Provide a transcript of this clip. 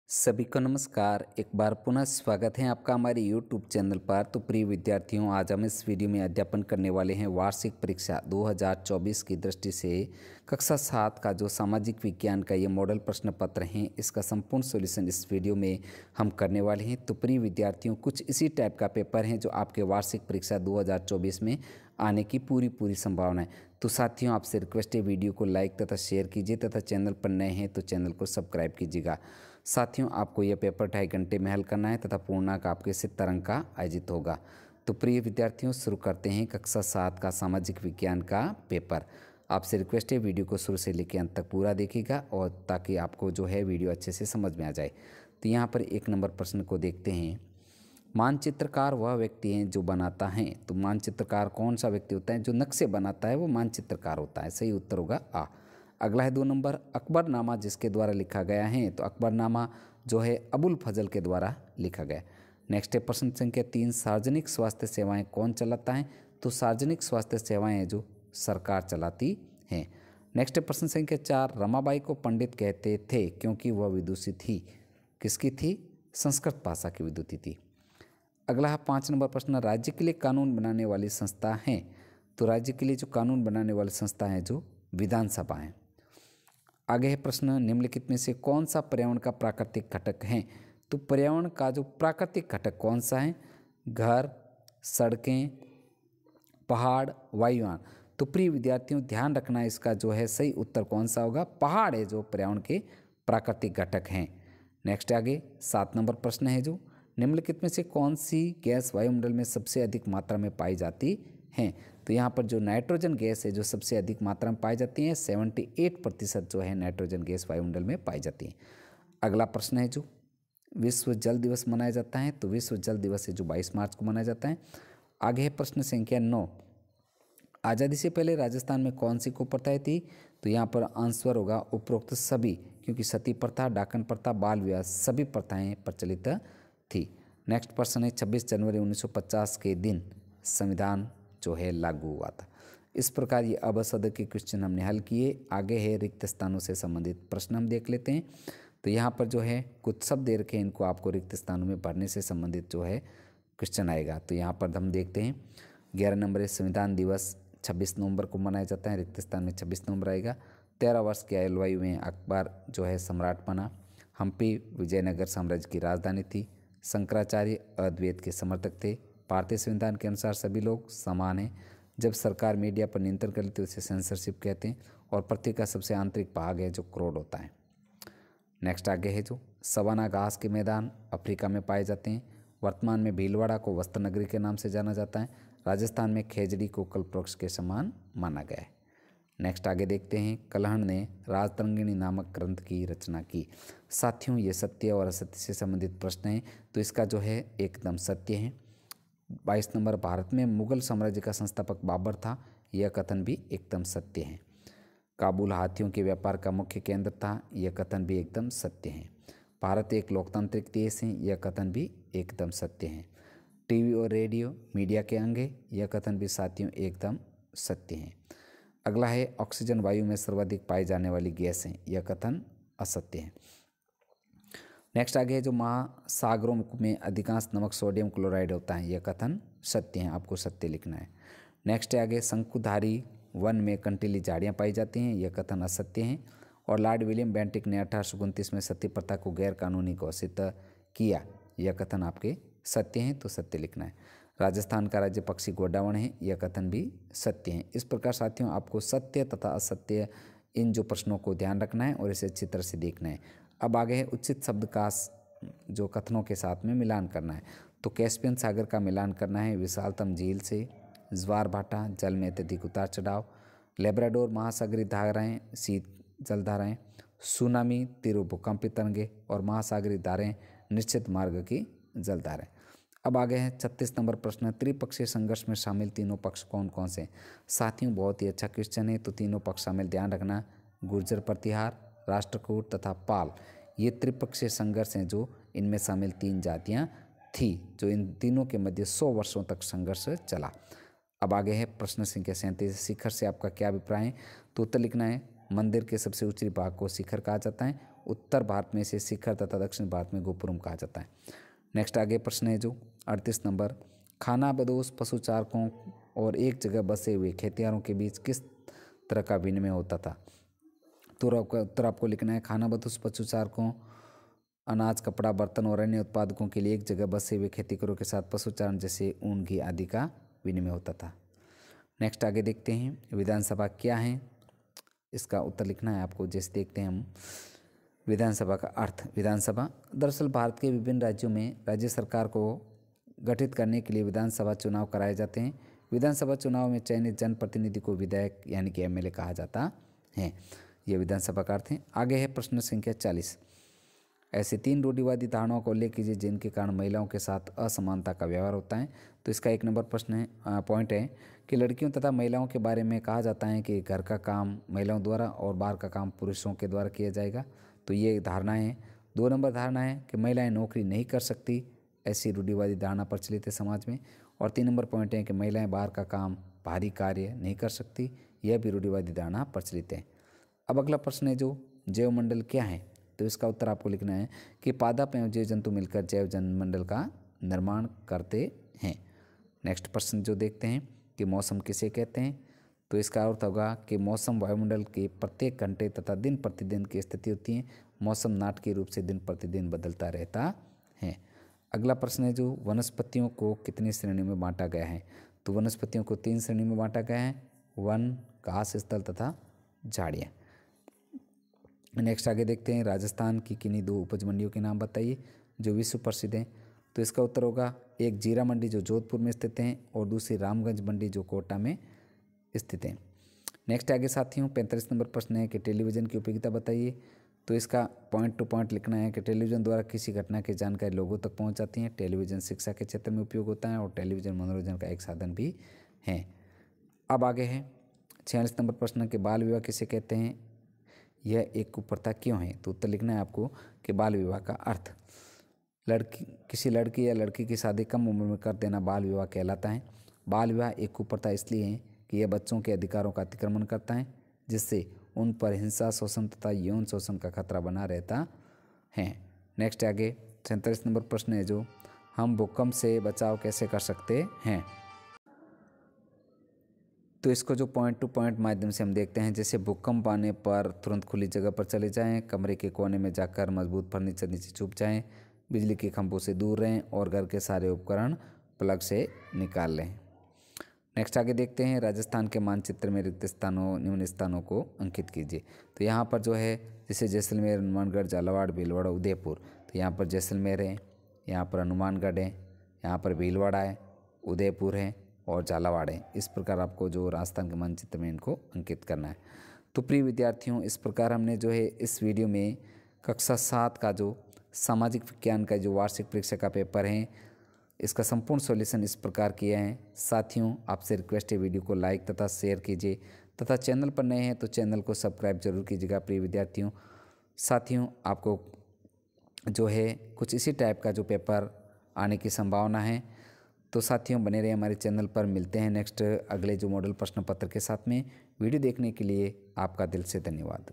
सभी को नमस्कार। एक बार पुनः स्वागत है आपका हमारे YouTube चैनल पर। तो प्रिय विद्यार्थियों, आज हम इस वीडियो में अध्यापन करने वाले हैं वार्षिक परीक्षा 2024 की दृष्टि से कक्षा 7 का जो सामाजिक विज्ञान का ये मॉडल प्रश्न पत्र हैं, इसका संपूर्ण सॉल्यूशन इस वीडियो में हम करने वाले हैं। तो प्रिय विद्यार्थियों, कुछ इसी टाइप का पेपर है जो आपके वार्षिक परीक्षा 2024 में आने की पूरी संभावना है। तो साथियों, आपसे रिक्वेस्ट है, वीडियो को लाइक तथा शेयर कीजिए तथा चैनल पर नए हैं तो चैनल को सब्सक्राइब कीजिएगा। साथियों, आपको यह पेपर 2.5 घंटे में हल करना है तथा पूर्णांक आपके 70 अंक का आयोजित होगा। तो प्रिय विद्यार्थियों, शुरू करते हैं कक्षा 7 का सामाजिक विज्ञान का पेपर। आपसे रिक्वेस्ट है, वीडियो को शुरू से लेकर अंत तक पूरा देखिएगा और ताकि आपको जो है वीडियो अच्छे से समझ में आ जाए। तो यहाँ पर 1 नंबर प्रश्न को देखते हैं। मानचित्रकार वह व्यक्ति है जो बनाता है। तो मानचित्रकार कौन सा व्यक्ति होता है? जो नक्शे बनाता है वो मानचित्रकार होता है। सही उत्तर होगा आ। अगला है 2 नंबर, अकबरनामा जिसके द्वारा लिखा गया है। तो अकबरनामा जो है अबुल फजल के द्वारा लिखा गया। नेक्स्ट है प्रश्न संख्या 3, सार्वजनिक स्वास्थ्य सेवाएं कौन चलाता है? तो सार्वजनिक स्वास्थ्य सेवाएं जो सरकार चलाती हैं। नेक्स्ट है प्रश्न संख्या 4, रमाबाई को पंडित कहते थे क्योंकि वह विदुषी थी। किसकी थी? संस्कृत भाषा की विदुषी थी। अगला है 5 नंबर प्रश्न, राज्य के लिए कानून बनाने वाली संस्था है। तो राज्य के लिए जो कानून बनाने वाली संस्था है जो विधानसभा है। आगे है प्रश्न, निम्नलिखित में से कौन सा पर्यावरण का प्राकृतिक घटक है? तो पर्यावरण का जो प्राकृतिक घटक कौन सा है? घर, सड़कें, पहाड़, वायुयान। तो प्रिय विद्यार्थियों, ध्यान रखना, इसका जो है सही उत्तर कौन सा होगा? पहाड़ है जो पर्यावरण के प्राकृतिक घटक हैं। नेक्स्ट आगे 7 नंबर प्रश्न है जो, निम्नलिखित में से कौन सी गैस वायुमंडल में सबसे अधिक मात्रा में पाई जाती हैं? तो यहाँ पर जो नाइट्रोजन गैस है जो सबसे अधिक मात्रा में पाई जाती है, 78% जो है नाइट्रोजन गैस वायुमंडल में पाई जाती है। अगला प्रश्न है जो, विश्व जल दिवस मनाया जाता है। तो विश्व जल दिवस है जो 22 मार्च को मनाया जाता है। आगे है प्रश्न संख्या 9, आज़ादी से पहले राजस्थान में कौन सी कुप्रथाएं थी? तो यहाँ पर आंसर होगा उपरोक्त सभी, क्योंकि सती प्रथा, डाकन प्रथा, बाल विवाह सभी प्रथाएं प्रचलित थी। नेक्स्ट प्रश्न है 26 जनवरी 1950 के दिन संविधान जो है लागू हुआ था। इस प्रकार ये अबसद के क्वेश्चन हमने हल किए। आगे है रिक्त स्थानों से संबंधित प्रश्न हम देख लेते हैं। तो यहाँ पर जो है कुछ शब्द दे रखे हैं, इनको आपको रिक्त स्थानों में भरने से संबंधित जो है क्वेश्चन आएगा। तो यहाँ पर हम देखते हैं 11 नंबर है, संविधान दिवस 26 नवंबर को मनाया जाता है। रिक्त स्थान में 26 नवंबर आएगा। 13 वर्ष की आयु में अकबर जो है सम्राट बना। हम्पी विजयनगर साम्राज्य की राजधानी थी। शंकराचार्य अद्वैत के समर्थक थे। भारतीय संविधान के अनुसार सभी लोग समान हैं। जब सरकार मीडिया पर नियंत्रण कर लेती है उसे सेंसरशिप कहते हैं। और पृथ्वी का सबसे आंतरिक भाग है जो क्रोड होता है। नेक्स्ट आगे है जो, सवाना घास के मैदान अफ्रीका में पाए जाते हैं। वर्तमान में भीलवाड़ा को वस्त्र नगरी के नाम से जाना जाता है। राजस्थान में खेजड़ी को कल्पवृक्ष के समान माना गया है। नेक्स्ट आगे देखते हैं, कलहण ने राजतरंगिणी नामक ग्रंथ की रचना की। साथियों, ये सत्य और असत्य से संबंधित प्रश्न हैं, तो इसका जो है एकदम सत्य है। 22 नंबर, भारत में मुगल साम्राज्य का संस्थापक बाबर था। यह कथन भी एकदम सत्य है। काबुल हाथियों के व्यापार का मुख्य केंद्र था। यह कथन भी एकदम सत्य है। भारत एक लोकतांत्रिक देश है। यह कथन भी एकदम सत्य है। टीवी और रेडियो मीडिया के अंग है। यह कथन भी साथियों एकदम सत्य है। अगला है, ऑक्सीजन वायु में सर्वाधिक पाई जाने वाली गैस है। यह कथन असत्य है। नेक्स्ट आगे है जो, महासागरों में अधिकांश नमक सोडियम क्लोराइड होता है। यह कथन सत्य है, आपको सत्य लिखना है। नेक्स्ट है आगे, शंकुधारी वन में कंटीली झाड़ियाँ पाई जाती हैं। यह कथन असत्य है। और लॉर्ड विलियम बेंटिक ने 1829 में सती प्रथा को गैर कानूनी घोषित किया। यह कथन आपके सत्य हैं, तो सत्य लिखना है। राजस्थान का राज्य पक्षी गोडावण है। यह कथन भी सत्य है। इस प्रकार साथियों, आपको सत्य तथा असत्य इन जो प्रश्नों को ध्यान रखना है और इसे अच्छी तरह से देखना है। अब आगे है, उचित शब्द का जो कथनों के साथ में मिलान करना है। तो कैस्पियन सागर का मिलान करना है विशालतम झील से। ज्वार भाटा, जल में अत्यधिक उतार चढ़ाव। लेब्राडोर महासागरीय धाराएँ, शीत जल धाराएँ। सुनामी, तीव्र भूकंपी तरंगे। और महासागरीय धाराएँ, निश्चित मार्ग की जल धाराएँ। अब आगे है 36 नंबर प्रश्न, त्रिपक्षीय संघर्ष में शामिल तीनों पक्ष कौन कौन से? साथियों, बहुत ही अच्छा क्वेश्चन है। तो तीनों पक्ष शामिल, ध्यान रखना, गुर्जर प्रतिहार, राष्ट्रकूट तथा पाल। ये त्रिपक्षीय संघर्ष हैं जो इनमें शामिल 3 जातियां थी, जो इन तीनों के मध्य 100 वर्षों तक संघर्ष चला। अब आगे है प्रश्न संख्या 37, शिखर से आपका क्या अभिप्राय है? तो उत्तर लिखना है, मंदिर के सबसे ऊंचे भाग को शिखर कहा जाता है उत्तर भारत में इसे शिखर तथा दक्षिण भारत में गोपुरम कहा जाता है। नेक्स्ट आगे प्रश्न है जो 38 नंबर, खानाबदोश पशुचारकों और एक जगह बसे हुए खेतिहरों के बीच किस तरह का विनिमय होता था? तो उत्तर आपको लिखना है, खानाबदोश पशुचारकों अनाज, कपड़ा, बर्तन और अन्य उत्पादकों के लिए एक जगह बसे हुए खेतीकारों के साथ पशुचारण जैसे ऊन, घी आदि का विनिमय होता था। नेक्स्ट आगे देखते हैं, विधानसभा क्या है? इसका उत्तर लिखना है आपको। जैसे देखते हैं हम विधानसभा का अर्थ। विधानसभा दरअसल भारत के विभिन्न राज्यों में राज्य सरकार को गठित करने के लिए विधानसभा चुनाव कराए जाते हैं। विधानसभा चुनाव में चयनित जनप्रतिनिधि को विधायक यानी कि एमएलए कहा जाता है। यह विधानसभा का अर्थ है। आगे है प्रश्न संख्या 40, ऐसे 3 रूढ़िवादी धारणाओं का उल्लेख कीजिए जिनके कारण महिलाओं के साथ असमानता का व्यवहार होता है। तो इसका 1 नंबर प्रश्न है, पॉइंट है कि लड़कियों तथा महिलाओं के बारे में कहा जाता है कि घर का काम महिलाओं द्वारा और बाहर का काम पुरुषों के द्वारा किया जाएगा। तो ये धारणा है। 2 नंबर धारणा है कि महिलाएं नौकरी नहीं कर सकती, ऐसी रूढ़िवादी धारणा प्रचलित है समाज में। और 3 नंबर पॉइंट है कि महिलाएं बाहर का काम, भारी कार्य नहीं कर सकती, यह भी रूढ़िवादी धारणा प्रचलित है। अब अगला प्रश्न है जो जैवमंडल क्या है? तो इसका उत्तर आपको लिखना है कि पादप एवं जीव जंतु मिलकर जैव मंडल का निर्माण करते हैं। नेक्स्ट प्रश्न जो देखते हैं कि मौसम किसे कहते हैं? तो इसका अर्थ होगा कि मौसम वायुमंडल के प्रत्येक घंटे तथा दिन प्रतिदिन की स्थिति होती है। मौसम नाटकीय रूप से दिन प्रतिदिन बदलता रहता है। अगला प्रश्न है जो वनस्पतियों को कितनी श्रेणी में बांटा गया है? तो वनस्पतियों को 3 श्रेणी में बांटा गया है, वन, घास स्थल तथा झाड़ियाँ। नेक्स्ट आगे देखते हैं, राजस्थान की किन्हीं 2 उपज मंडियों के नाम बताइए जो विश्व प्रसिद्ध हैं। तो इसका उत्तर होगा, एक जीरा मंडी जो जोधपुर में स्थित है और दूसरी रामगंज मंडी जो कोटा में स्थित है। नेक्स्ट आगे साथियों 45 नंबर प्रश्न है कि टेलीविज़न की उपयोगिता बताइए। तो इसका पॉइंट टू पॉइंट लिखना है कि टेलीविज़न द्वारा किसी घटना की जानकारी लोगों तक पहुंच जाती है। टेलीविज़न शिक्षा के क्षेत्र में उपयोग होता है और टेलीविज़न मनोरंजन का एक साधन भी है। अब आगे है 46 नंबर प्रश्न के बाल विवाह किसे कहते हैं? यह एक कुप्रथा क्यों है? तो उत्तर लिखना है आपको कि बाल विवाह का अर्थ किसी लड़की या लड़की की शादी कम उम्र में कर देना बाल विवाह कहलाता है। बाल विवाह एक कुप्रथा इसलिए है कि यह बच्चों के अधिकारों का अतिक्रमण करता है, जिससे उन पर हिंसा, शोषण तथा यौन शोषण का खतरा बना रहता है। नेक्स्ट आगे 47 नंबर प्रश्न है जो हम भूकंप से बचाव कैसे कर सकते हैं? तो इसको जो पॉइंट टू पॉइंट माध्यम से हम देखते हैं, जैसे भूकंप आने पर तुरंत खुली जगह पर चले जाएं, कमरे के कोने में जाकर मजबूत फर्नीचर नीचे छुप जाएं, बिजली के खंभों से दूर रहें और घर के सारे उपकरण प्लग से निकाल लें। नेक्स्ट आगे देखते हैं, राजस्थान के मानचित्र में रिक्त स्थानों निम्न स्थानों को अंकित कीजिए। तो यहाँ पर जो है जैसे जैसलमेर, हनुमानगढ़, झालावाड़, भीलवाड़ा, उदयपुर। तो यहाँ पर जैसलमेर है, यहाँ पर हनुमानगढ़ है, यहाँ पर भीलवाड़ा है, उदयपुर है और झालावाड़ है। इस प्रकार आपको जो राजस्थान के मानचित्र में इनको अंकित करना है। तो प्रिय विद्यार्थियों, इस प्रकार हमने जो है इस वीडियो में कक्षा 7 का जो सामाजिक विज्ञान का जो वार्षिक परीक्षा का पेपर है, इसका संपूर्ण सॉल्यूशन इस प्रकार किया है। साथियों, आपसे रिक्वेस्ट है वीडियो को लाइक तथा शेयर कीजिए तथा चैनल पर नए हैं तो चैनल को सब्सक्राइब जरूर कीजिएगा। प्रिय विद्यार्थियों, साथियों, आपको जो है कुछ इसी टाइप का जो पेपर आने की संभावना है। तो साथियों, बने रहे हमारे चैनल पर। मिलते हैं नेक्स्ट अगले जो मॉडल प्रश्न पत्र के साथ में। वीडियो देखने के लिए आपका दिल से धन्यवाद।